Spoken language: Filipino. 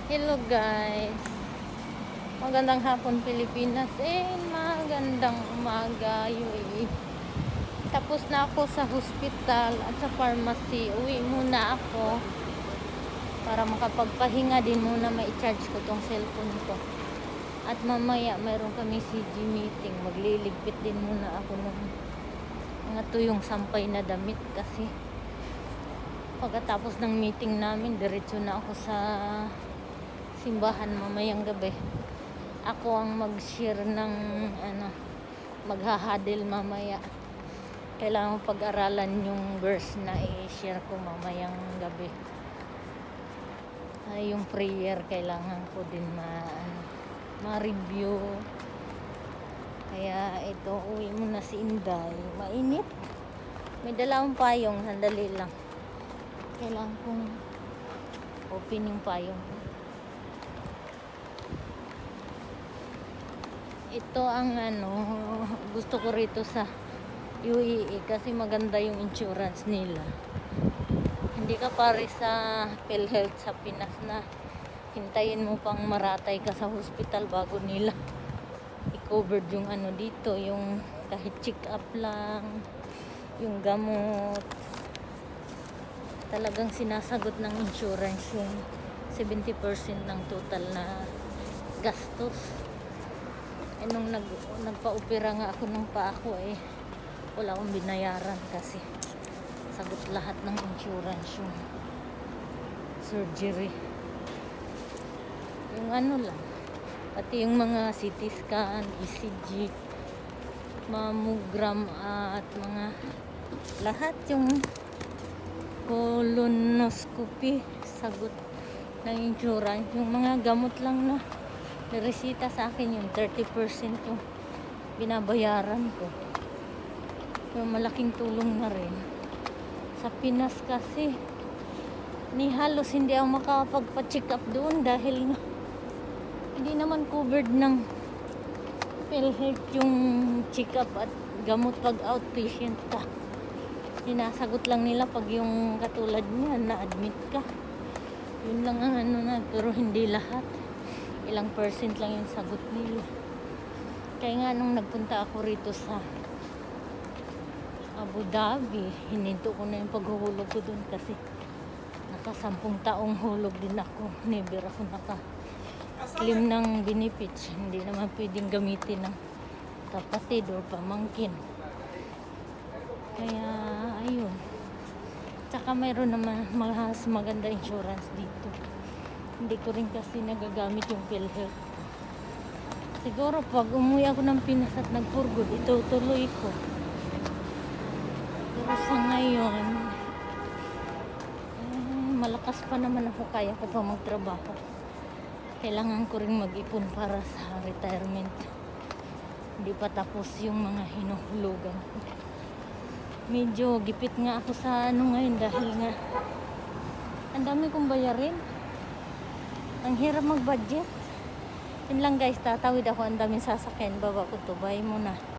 Hello guys, magandang hapon Pilipinas magandang umaga UAE. Tapos na ako sa hospital at sa pharmacy. Uwi muna ako para makapagpahinga din muna, ma-charge ko tong cellphone ko. At mamaya mayroon kami CG meeting, magliligpit din muna ako ng mga tuyong sampay na damit kasi pagkatapos ng meeting namin diretso na ako sa simbahan mamayang gabi. Ako ang mag-share ng maghahadil mamaya. Kailangan pag-aralan yung verse na i-share ko mamayang gabi. Yung prayer kailangan ko din ma-review. Kaya ito, uwi muna si Inday. Mainit. May dalawang payong, sandali lang. Kailangan kong open yung payong. Ito ang gusto ko rito sa UAE kasi maganda yung insurance nila. Hindi ka pare sa PhilHealth sa Pinas na hintayin mo pang maratay ka sa hospital bago nila i-covered yung dito, yung kahit check up lang, yung gamot. Talagang sinasagot ng insurance yung 70% ng total na gastos. Nung nagpa-opera nga ako ng paa ko wala akong binayaran kasi sagot lahat ng insurance yung surgery. Yung lang, pati yung mga CT scan, ECG, mammogram at mga lahat yung colonoscopy sagot ng insurance. Yung mga gamot lang na resita sa akin yung 30% yung binabayaran ko. Yung malaking tulong na rin. Sa Pinas kasi ni halos hindi ako makapagpa-check up doon dahil hindi naman covered ng PhilHealth yung check up at gamot pag outpatient ka. Sinasagot lang nila pag yung katulad niya na-admit ka. Yun lang ang pero hindi lahat. Ilang percent lang yung sagot nila. Kaya nga nung nagpunta ako rito sa Abu Dhabi, hininto ko na yung paghuhulog ko dun kasi naka 10 taong hulog din ako. Never ako naka-claim ng benefits. Hindi naman pwedeng gamitin ng kapatid o pamangkin. Kaya ayun. Tsaka mayroon naman maganda insurance dito. Hindi ko rin kasi nagagamit yung PhilHealth. Siguro pag umuwi ako ng Pinas at nagpurgod, itutuloy ko. Pero sa ngayon, malakas pa naman ako, kaya ko pa magtrabaho. Kailangan ko rin mag-ipon para sa retirement. Hindi pa tapos yung mga hinuhulugan ko. Medyo gipit nga ako sa ngayon dahil nga ang dami kong bayarin. Ang hirap mag-budget. Yun lang guys, tatawid ako, ang daming sasakyan. Baba ko to, bye muna.